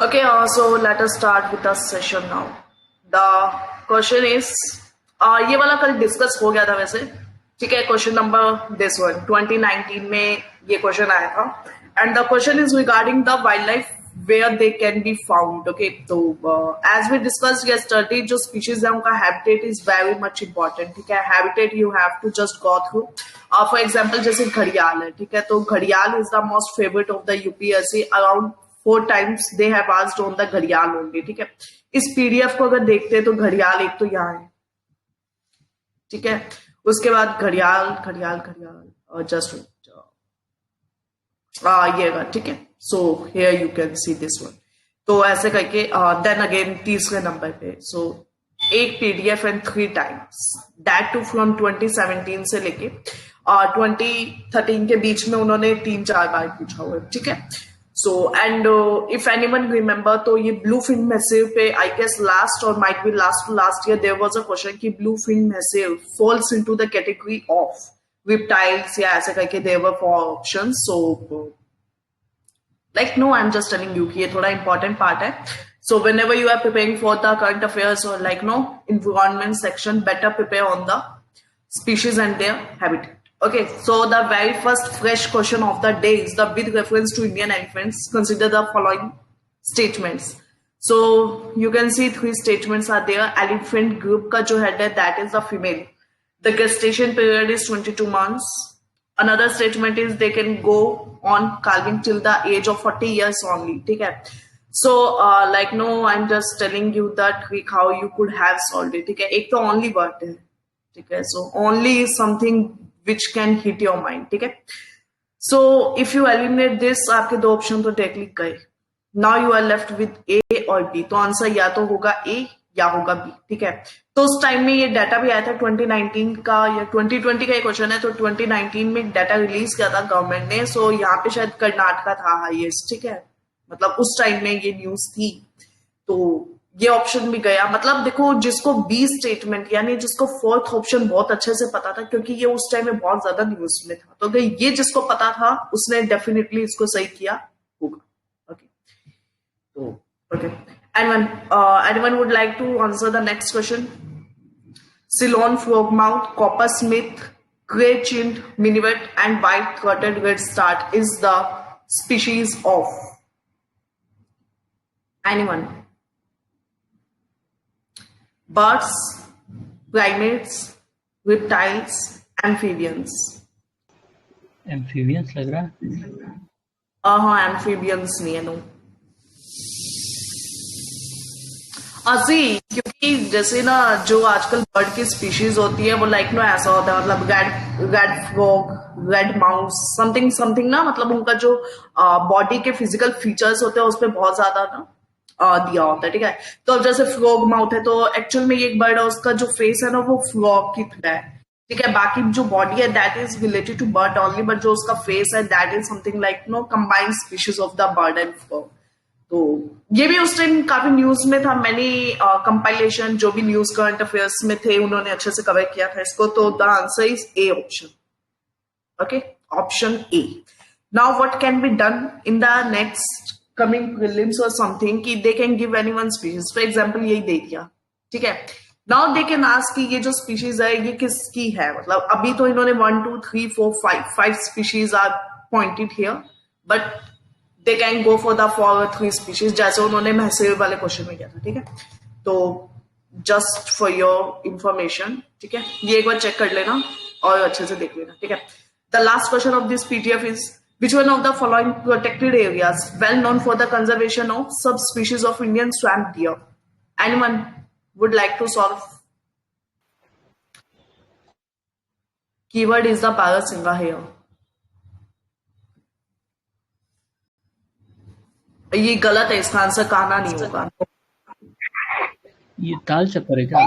Okay, so let us start with the session now. The question is, ये वाला कल discuss हो गया था वैसे, ठीक है. क्वेश्चन नंबर दिस वन 2019 में ये क्वेश्चन आया था and the question is regarding the wildlife where they can be found. Okay, तो एज वी डिस्कस यस्टरडे, जो स्पीशीज है उनका habitat is very much important. ठीक है, habitat you have to just go through. For example जैसे घड़ियाल है, ठीक है, तो घड़ियाल is the most favourite of the UPSC. Around 4 times they have asked on the घड़ियाल ओनली. ठीक है, इस पीडीएफ को अगर देखते हैं तो घड़ियाल एक तो यहाँ है, ठीक है. उसके बाद घड़ियाल घड़ियाल घड़ियाल और जस्ट ये, ठीक है. So here you can see this one. तो ऐसे करके देन अगेन तीसरे नंबर पे, सो एक PDF and 3 times that too from 2017 से लेके 2013 के बीच में उन्होंने 3-4 बार पूछा हुआ है. ठीक है. So and if anyone remember, तो ये bluefin massive पे I guess last or might be last year there was a question कि bluefin massive falls into the category of reptiles या ऐसे करके there were 4 options. So like no, I'm just telling you कि ये थोड़ा important part है. So whenever you are preparing for the current affairs or like no environment section, better prepare on the species and their habitat. Okay, so the very first fresh question of the day is the with reference to Indian elephants. Consider the following statements. So you can see 3 statements are there. Elephant group का जो head है that is the female. The gestation period is 22 months. Another statement is they can go on calving till the age of 40 years only. ठीक है. So like no, I'm just telling you that trick how you could have solved it. ठीक है. एक तो only word है. ठीक है. So only is something which can hit your mind. ठीक है. So if you eliminate this, आपके 2 ऑप्शन तो डायरेक्टली गए. Now you are left with A और B. तो आंसर या तो होगा A या होगा B. ठीक है. तो उस टाइम में ये डाटा भी आया था 2019 का या 2020 का ये क्वेश्चन है. तो 2019 में डाटा रिलीज किया था गवर्नमेंट ने. सो यहाँ पे शायद कर्नाटका था हाईएस्ट. ठीक है, मतलब उस टाइम में ये न्यूज थी. तो ये ऑप्शन भी गया. मतलब देखो, जिसको बी स्टेटमेंट यानी जिसको 4th ऑप्शन बहुत अच्छे से पता था, क्योंकि ये उस टाइम में बहुत ज्यादा न्यूज में था, तो अगर ये जिसको पता था उसने डेफिनेटली इसको सही किया होगा. ओके, तो okay, anyone would like to answer the next question? Ceylon frogmouth, copper smith, gray-chinned minivet and white-throated redstart is the species of anyone? Birds, primates, reptiles, amphibians. Amphibians लग रहा है. हाँ, एम्फीबियंस नहीं है. नो असी, क्योंकि जैसे ना जो आजकल बर्ड की स्पीशीज होती है वो लाइक नो ऐसा होता है, मतलब red frog, red mouse, something something ना, मतलब उनका जो बॉडी के फिजिकल फीचर्स होते हैं उस पर बहुत ज्यादा ना दिया होता है. ठीक है. तो जैसे फ्रॉग माउथ है, तो एक्चुअल में ये एक बर्ड है, उसका जो फेस है ना वो फ्रॉग की तरह है. ठीक है. बाकी जो बॉडी है that is related to bird only, but जो उसका फेस है that is something like no combined species of the bird and frog. तो ये भी उस टाइम काफी न्यूज में था. मैंने कंपाइलेशन जो भी न्यूज करंट अफेयर्स में थे उन्होंने अच्छे से कवर किया था इसको. तो the answer is A option. Okay, option A. Now what can be done in the next coming prelims or something कि they can give anyone species. For example यही दे दिया. ठीक है. Now they can ask कि ये जो species है ये किसकी है. मतलब अभी तो इन्होंने 1 2 3 4 5 species are pointed here, but they can go for the 3 species जैसे उन्होंने महसेर वाले क्वेश्चन में किया था. ठीक है. तो just for your information, ठीक है, ये एक बार चेक कर लेना और अच्छे से देख लेना. ठीक है. The last question of this PDF is, which one of the following protected areas well known for the conservation of subspecies of Indian swamp deer? Anyone would like to solve? Keyword is the Parasinga here. ये गलत है, इसका answer Kanha नहीं होगा. ये ताल छपर है क्या?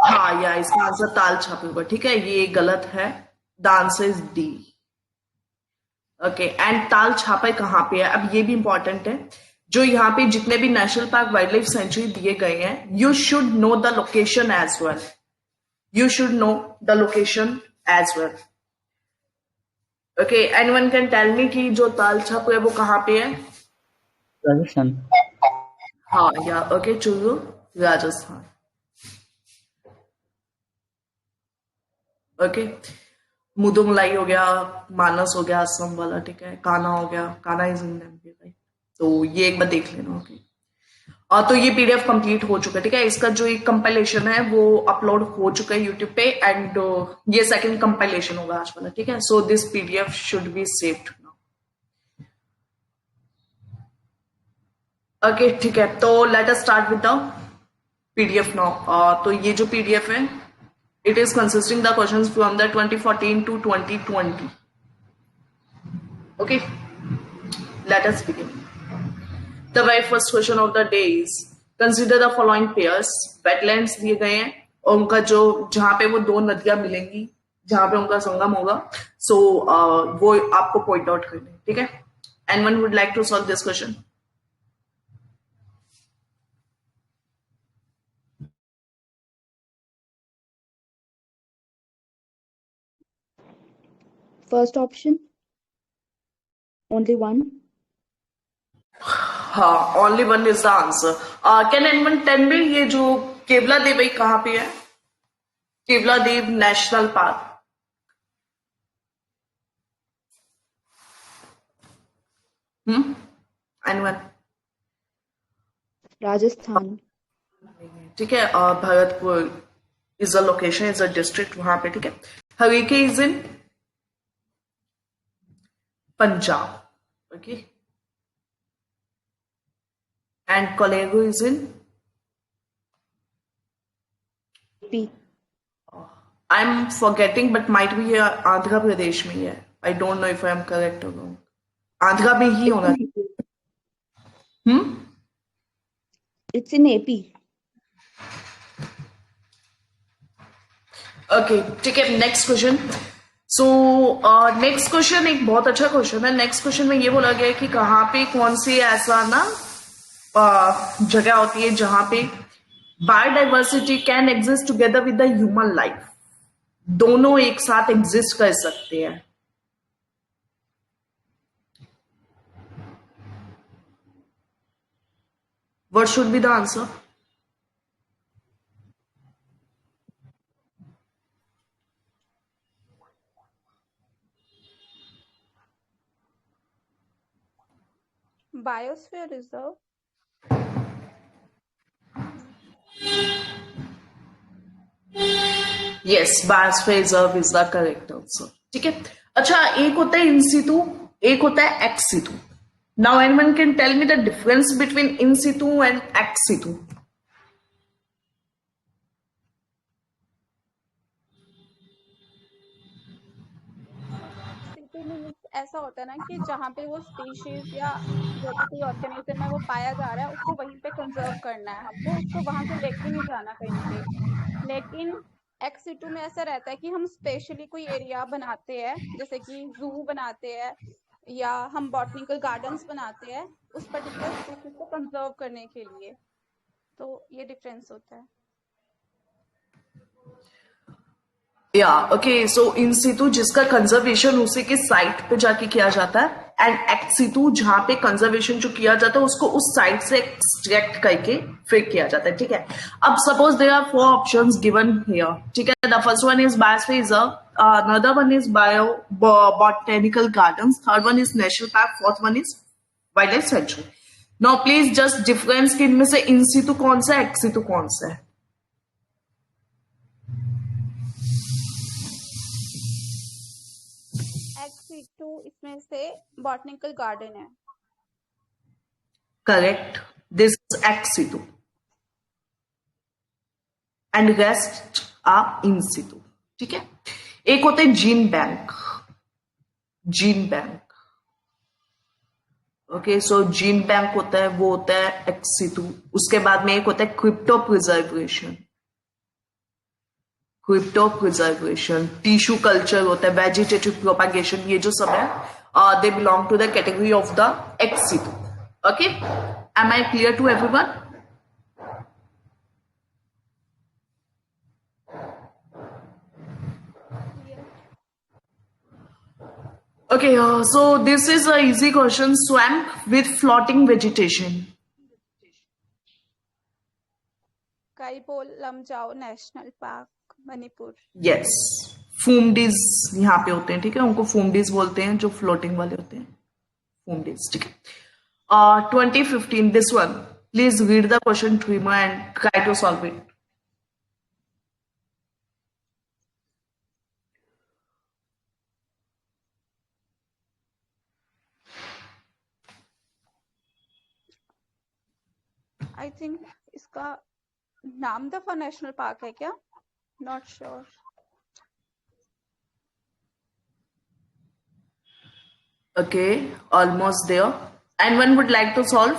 हाँ, या इसका आंसर ताल छाप होगा. ठीक है, ये गलत है. The answer is D. Okay, and ताल छापा कहाँ पे है? अब ये भी इंपॉर्टेंट है. जो यहाँ पे जितने भी national park wildlife sanctuary दिए गए हैं, you should know the location as well. You should know the location as well. Okay, anyone can tell me कि जो ताल छाप है वो कहाँ पे है? राजस्थान. हाँ या ओके चुरू राजस्थान ओके मुदुमलाई हो गया मानस हो गया असम वाला ठीक है काना हो गया काना इज इन एमपी राइट तो ये एक बार देख लेना ओके तो ये पीडीएफ कंप्लीट हो चुका है ठीक है इसका जो एक कंपाइलेशन है वो अपलोड हो चुका है यूट्यूब पे एंड ये सेकंड कंपाइलेशन होगा आज वाला ठीक है so this PDF should be saved now okay ठीक है तो let us start with the PDF now तो ये जो पीडीएफ है it is consisting the questions from the 2014 to 2020 okay let us begin the very first question of the day is consider the following pairs wetlands दिए गए हैं और उनका जो जहां पे वो दो नदियां मिलेंगी जहां पे उनका संगम होगा सो वो आपको पॉइंट आउट करना है ठीक है anyone would like to solve this question First option, only one. only one is the answer can anyone tell me ये जो केवला देवी कहाँ पे है Keoladeo national park anyone Rajasthan. ठीक है Bharatpur is a location is a district वहां पे ठीक है Harike is in Punjab okay and कोलेगो is in P. I am forgetting but might भी ये आंध्र प्रदेश में ही है I don't know if I am correct और रॉन्ग आंध्र में ही होना It's in AP. ओके ठीक है next question so next question एक बहुत अच्छा क्वेश्चन है नेक्स्ट क्वेश्चन में ये बोला गया है कि कहाँ पे कौन सी ऐसा ना जगह होती है जहां पे biodiversity can exist together with the human life दोनों एक साथ एग्जिस्ट कर सकते हैं what should be the answer Biosphere Reserve. Yes biosphere reserve is the correct answer ठीक है अच्छा एक होता है इन सितु एक होता है ex situ now anyone can tell me the difference between in situ and ex situ city means ऐसा होता है ना कि जहाँ पे वो स्पीशीज या जो भी कोई ऑर्गेनिज्म है वो पाया जा रहा है उसको वहीं पे कंजर्व करना है हमको उसको वहां से लेके नहीं जाना कहीं पे लेकिन एक्स सिटू में ऐसा रहता है कि हम स्पेशली कोई एरिया बनाते हैं जैसे कि जू बनाते हैं या हम बॉटनिकल गार्डन्स बनाते हैं उस पर्टिकुलर स्पीशीज को कंजर्व करने के लिए तो ये डिफरेंस होता है या ओके सो इन सितु जिसका कंजर्वेशन उसी के साइट पे जाके किया जाता है एंड एक्स सितु जहां पे कंजर्वेशन जो किया जाता है उसको उस साइट से एक्सट्रैक्ट करके फिर किया जाता है ठीक है अब suppose there are 4 options given here ठीक है the first one is biosphere reserve another one is bio botanical gardens third one is national park fourth one is wildlife sanctuary now please just difference कि इनमें से इन सितु कौन सा है ex सितु कौन सा है एक्स2 इसमें से बॉटनिकल गार्डन है correct this is ex situ and rest are in situ ठीक है एक होता है gene bank okay so gene bank होता है वो होता है एक्स सितु उसके बाद में एक होता है क्रिप्टो प्रिजर्वेशन टिश्यू कल्चर होता है वेजिटेटिव प्रोपागेशन ये जो सब है they belong to the category of the ex situ okay am I clear to everyone Okay, so this is a easy question. Swamp with floating vegetation. Keibul Lamjao national park Manipur. Yes, phumdis यहाँ पे होते हैं, ठीक है, उनको फूमडीज बोलते हैं जो फ्लोटिंग वाले होते हैं, फूमडीज, ठीक है। 2015, this one, please read the question Trima and try to solve it. I think इसका नामदफा नेशनल पार्क है क्या? Not sure. Okay, almost there. Anyone would like to solve?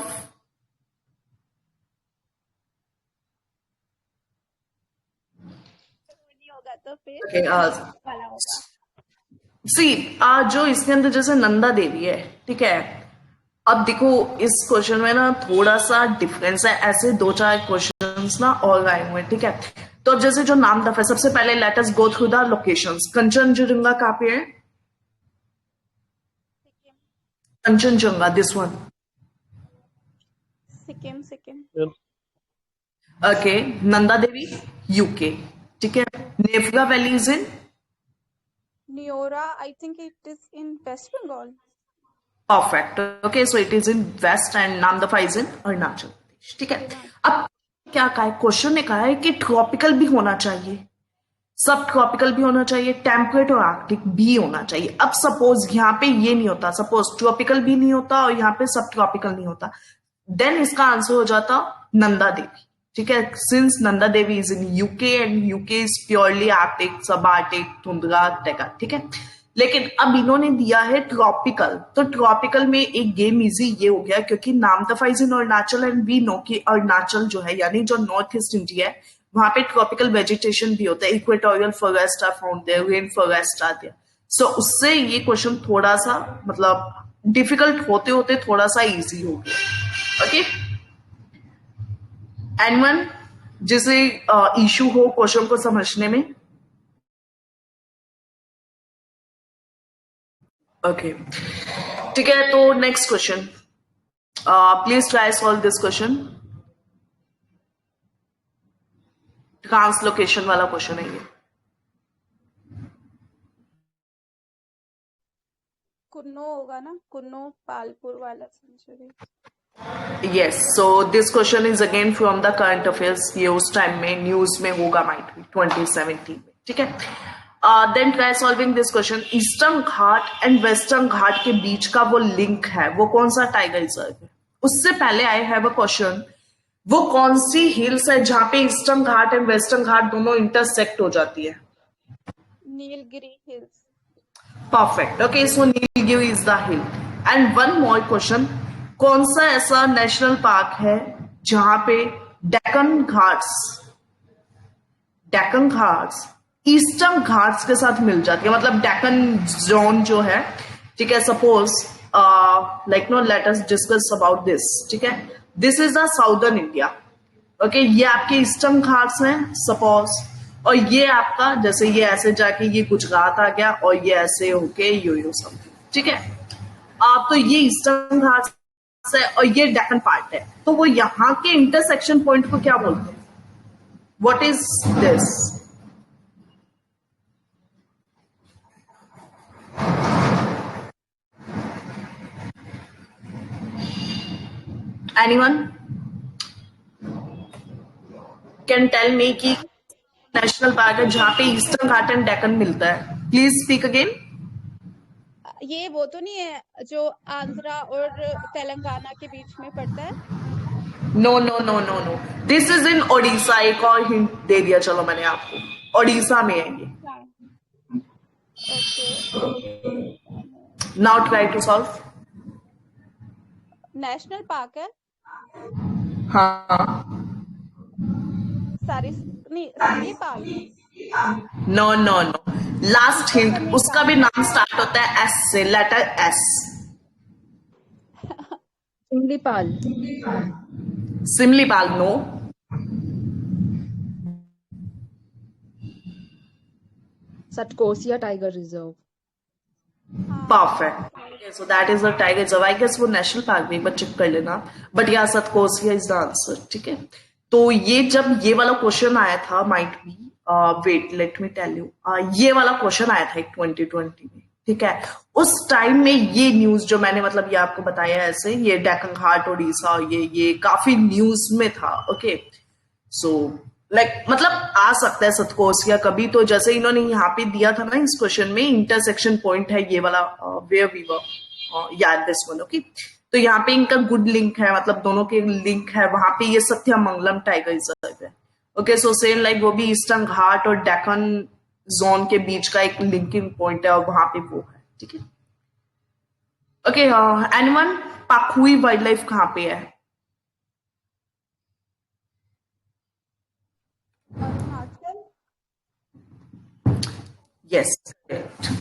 नहीं होगा तो फिर Okay, वाला होगा। see, जो इसके अंदर जैसे नंदा देवी है, ठीक है, अब देखो इस क्वेश्चन में ना थोड़ा सा डिफरेंस है, ऐसे दो चार क्वेश्चंस ना और आए हुए हैं, ठीक है। तो अब जैसे जो नाम दफा, सबसे पहले let us go through the locations. Kanchenjunga कहाँ पे है? Kanchenjunga, this one. Sikkim Sikkim. Okay, Nanda Devi UK, ठीक है। नेफगा valley is in Neora, I think it is in West Bengal. Perfect, okay, so it is in west and Namdapha is in Arunachal Pradesh, ठीक है। अब क्या कहा है, क्वेश्चन ने कहा है कि ट्रॉपिकल भी होना चाहिए, सब ट्रॉपिकल भी होना चाहिए, टेम्परेट और आर्कटिक भी होना चाहिए। अब सपोज यहाँ पे ये नहीं होता, सपोज ट्रॉपिकल भी नहीं होता और यहाँ पे सब ट्रॉपिकल नहीं होता, देन इसका आंसर हो जाता नंदा देवी, ठीक है। Since Nanda Devi is in UK and UK is purely Arctic, सब आर्कटिक, टुंड्रा, टेका, ठीक है। लेकिन अब इन्होंने दिया है ट्रॉपिकल, तो ट्रॉपिकल में एक गेम इजी ये हो गया, क्योंकि Namdapha is in Arunachal and we know कि अरुणाचल जो है यानी जो नॉर्थ ईस्ट इंडिया है, वहां पे ट्रॉपिकल वेजिटेशन भी होता है, equatorial forest are found there, rain forest are there. So उससे ये क्वेश्चन थोड़ा सा मतलब डिफिकल्ट होते होते थोड़ा सा इजी हो गया, ओके। एनीवन जिसे इशू हो क्वेश्चन को समझने में? ओके, ठीक है, तो next question, please try solve this question. Translocation वाला क्वेश्चन है ये। कुन्नो होगा ना, कुन्नो पालपुर वाला century. Yes, so this question is again from the current affairs, ये उस टाइम में न्यूज में होगा, माइट बी 2017 में, ठीक है। Then try solving this question. Eastern Ghat and western Ghat के बीच का वो लिंक है, वो कौन सा टाइगर रिजर्व है? उससे पहले आई हैव अ क्वेश्चन, वो कौन सी हिल्स है जहां पे ईस्टर्न घाट एंड वेस्टर्न घाट दोनों इंटरसेक्ट हो जाती है? Nilgiri hills. Perfect, okay, so Nilgiri is the hill. And one more question, कौन सा ऐसा नेशनल पार्क है जहां पे डेक्कन घाट्स ईस्टर्न घाट्स के साथ मिल जाती है, मतलब डेक्कन जोन जो है, ठीक है। Suppose like no let us discuss about this, ठीक है। This is the southern India, okay, ये आपके ईस्टर्न घाट्स हैं सपोज, और ये आपका जैसे ये ऐसे जाके ये गुजरात आ गया और ये ऐसे होके यो सब, ठीक है। तो ये ईस्टर्न घाट्स है और ये डेक्कन पार्ट है, तो वो यहाँ के इंटरसेक्शन पॉइंट को क्या बोलते हैं? What is this? Anyone can tell me कि नेशनल पार्क है जहां पे ईस्टर्न घाट एंड डेक्कन मिलता है? Please speak again. ये वो तो नहीं है जो आंध्रा और तेलंगाना के बीच में पड़ता है? No no no no no, this is in Odisha. एक और हिंट दे दिया चलो मैंने आपको, ओडिशा में है ये। Okay, now try to solve. National park है? हाँ, Similipal. No no no, last hint, उसका भी नाम स्टार्ट होता है एस से, letter S. Similipal. Similipal, no. Satkosia tiger reserve. Perfect, so that is a tiger reserve. I guess वो नेशनल पार्क भी, बट चेक कर लेना, बट यहाँ सतकोसिया इज द आंसर, ठीक है। तो ये जब ये वाला क्वेश्चन आया था, might be, wait let me tell you, ये वाला क्वेश्चन आया था एक 2020 में, ठीक है। उस टाइम में ये न्यूज जो मैंने मतलब ये आपको बताया ऐसे, ये डेक्कन घाट ओडिशा, ये काफी न्यूज में था। ओके, सो लाइक मतलब आ सकता है सतकोस या कभी, तो जैसे इन्होंने यहाँ पे दिया था ना इस क्वेश्चन में, इंटरसेक्शन पॉइंट है ये वाला, वेयर वी वर, याद दिस वन। ओके, तो यहाँ पे इनका गुड लिंक है, मतलब दोनों के लिंक है, वहां पे ये सत्यमंगलम टाइगर रिजर्व है। ओके, सो सेम लाइक वो भी ईस्टर्न घाट और डेक्कन जोन के बीच का एक लिंकिंग पॉइंट है, और वहां पे वो है, ठीक है। ओके, एनिमल पाखुई वाइल्ड लाइफ कहाँ पे है? Arunachal. Yes, correct,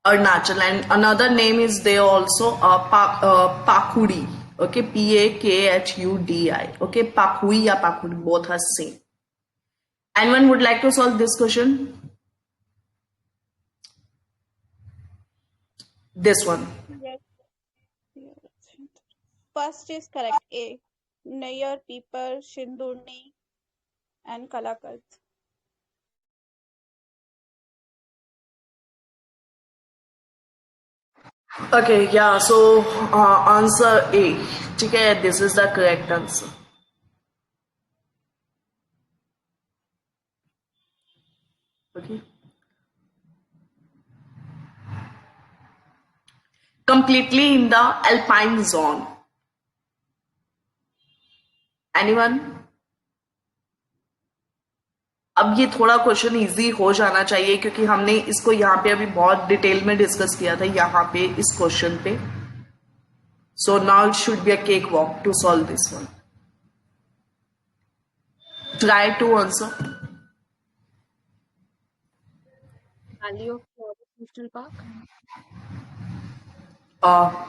Arunachal, and another name is there also, Pakudi. Okay, Pakhudi. Okay, Pakhui या Pakudi, both are same. Anyone would like to solve this question? This one. Yes. First is correct. A. Nayar, Peeper, Shindurni, and Kalakat. Okay, yeah, so answer A. ठीक है, this is the correct answer. Okay. Completely in the alpine zone. Anyone? अब ये थोड़ा question easy हो जाना चाहिए, क्योंकि हमने इसको यहाँ पे अभी बहुत डिटेल में डिस्कस किया था यहाँ पे इस क्वेश्चन पे। So now it should be a cakewalk to solve this one. Try to answer. Valley of Flowers National Park.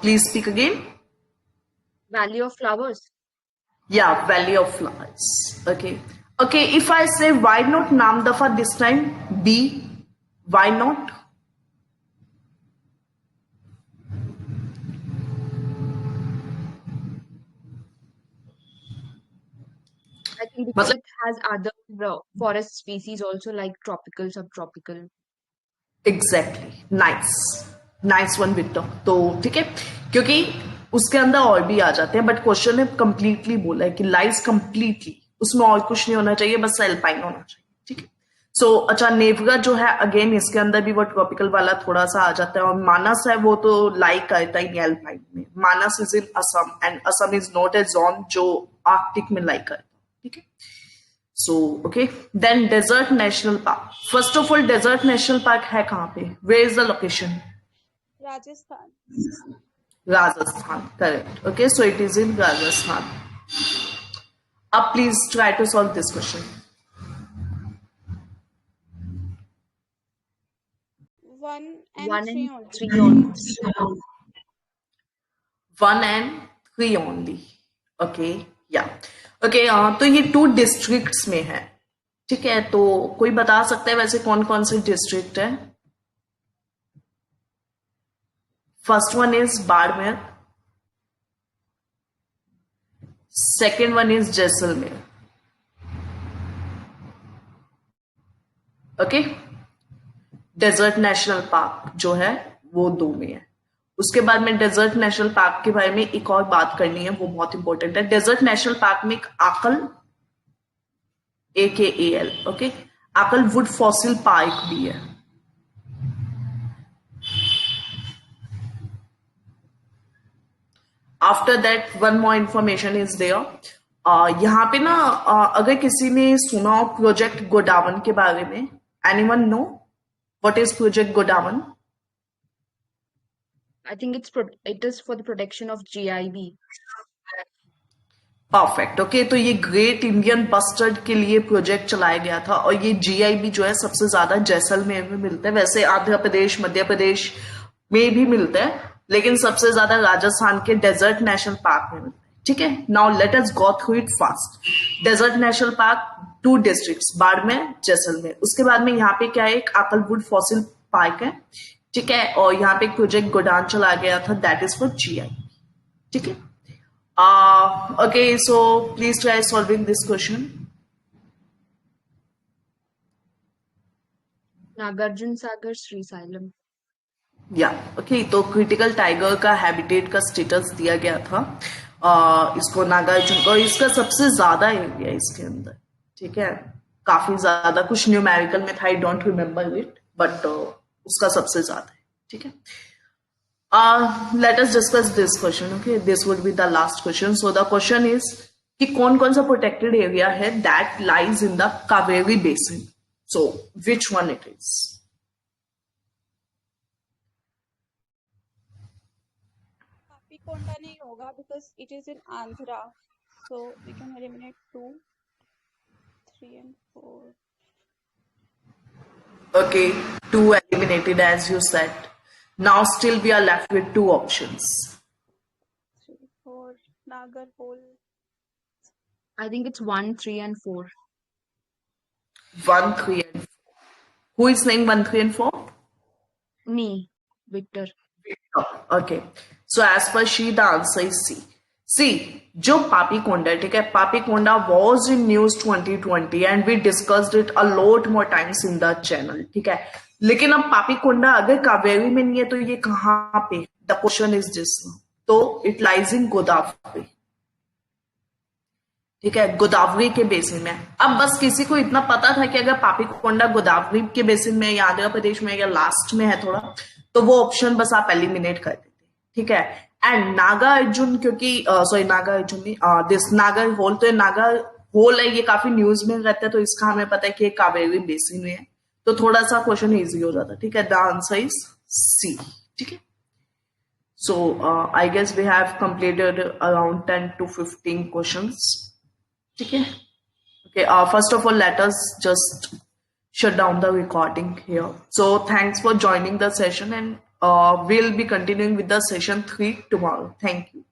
Please speak again. Valley of Flowers. Yeah, Valley of Flowers. Okay. Okay, if I say why not Namdafa this time? B. Why not? I think because it has other forest species also, like tropical, subtropical. Exactly, nice, nice one Victor. तो ठीक है, क्योंकि उसके अंदर और भी आ जाते हैं, बट क्वेश्चन ने कंप्लीटली बोला है कि लाइज कंप्लीटली, उसमें और कुछ नहीं होना चाहिए, बस एल्पाइन होना चाहिए, ठीक है। सो अच्छा, नेवगा जो है अगेन इसके अंदर भी वो ट्रॉपिकल वाला थोड़ा सा आ जाता है, और मानस है वो तो लाइक करता ही नहीं एल्पाइन में। Manas is in Assam, and Assam is not a zone जो आर्कटिक में लाइक करता है, ठीक है। So, okay, then desert national park. First of all, desert national park है कहाँ पे? Where is the location? Rajasthan. Rajasthan, correct. Okay, so it is in Rajasthan. Up, please try to solve this question. 1 and One 3 and only. 3 on. 1 and 3 only. Okay, yeah. Okay, तो ये 2 districts में है, ठीक है। तो कोई बता सकता है वैसे कौन कौन से डिस्ट्रिक्ट है? First one is Barmer, second one is Jaisalmer. Okay, desert national park जो है वो 2 में है। उसके बाद में डेजर्ट नेशनल पार्क के बारे में एक और बात करनी है, वो बहुत इंपॉर्टेंट है। डेजर्ट नेशनल पार्क में एक Akal, AKAL, okay, Akal wood fossil park भी है। After that one more information is there. यहाँ पे ना अगर किसी ने सुना हो प्रोजेक्ट गोडावन के बारे में, anyone know what is project godown? I think it is for the protection of GIB. Perfect, okay. तो ये ग्रेट इंडियन बस्टर्ड के लिए प्रोजेक्ट चलाया गया था, और ये GIB जो है सबसे ज्यादा जैसलमेर में मिलता है। वैसे आंध्र प्रदेश, मध्य प्रदेश में भी मिलता है, लेकिन सबसे ज्यादा राजस्थान के डेजर्ट नेशनल पार्क में मिलता है, ठीक है। Now let us go through it fast. Desert national park 2 districts, Barmer, Jaisalmer. उसके बाद में यहाँ पे क्या है, एक आकलवुड फॉसिल पार्क है, ठीक है। और यहाँ पे एक प्रोजेक्ट गोडान चला गया था, दैट इज फॉर GIB, ठीक है। Okay, so please try solving this question. Nagarjun Sagar, Srisailam. या ओके, तो क्रिटिकल टाइगर का हैबिटेट का स्टेटस दिया गया था इसको नागार्जुन को, इसका सबसे ज्यादा एरिया इसके अंदर, ठीक है, काफी ज्यादा, कुछ न्यूमेरिकल में था, I don't remember it, but उसका सबसे ज्यादा है, ठीक है. Late us discuss this question. Okay, this would be the last question. So the question is कि कौन कौन सा प्रोटेक्टेड एरिया है that lies in the Kaveri basin. So which one it is? Papikonda नहीं होगा because it is in Andhra. So we can eliminate 2, 3 and 4. Okay, 2 eliminated as you said. Now still we are left with 2 options. 3, 4. Nagarhole. I think it's 1, 3, and 4. 1, 3 and 4. Who is saying 1, 3 and 4? Me, Victor. Okay. So as per she, the answer is C. See, जो Papikonda, ठीक है, Papikonda was in news 2020 and we discussed it a lot more times in the channel, ठीक है. लेकिन अब Papikonda अगर कावेरी में नहीं है तो ये कहाँ पे? The question is this. तो it lies in गोदावरी, ठीक है, गोदावरी के बेसिन में. अब बस किसी को इतना पता था कि अगर पापीकोंडा गोदावरी के बेसिन में या आंध्र प्रदेश में या लास्ट में है थोड़ा, तो वो ऑप्शन बस आप एलिमिनेट कर देते, ठीक है. एंड नागार्जुन, क्योंकि सॉरी नागार्जुन नहीं, दिस नागर होल, तो नागर होल है, ये काफी न्यूज में रहता है, तो इसका हमें पता है कि कावेरी बेसिन में है, तो थोड़ा सा क्वेश्चन इजी हो जाता, ठीक है. द आंसर इज सी, ठीक है. So I guess we have completed around 10 to 15 questions, ठीक है. Okay, first of all, let us just shut down the recording here. So thanks for joining the session, and we'll be continuing with the session 3 tomorrow. Thank you.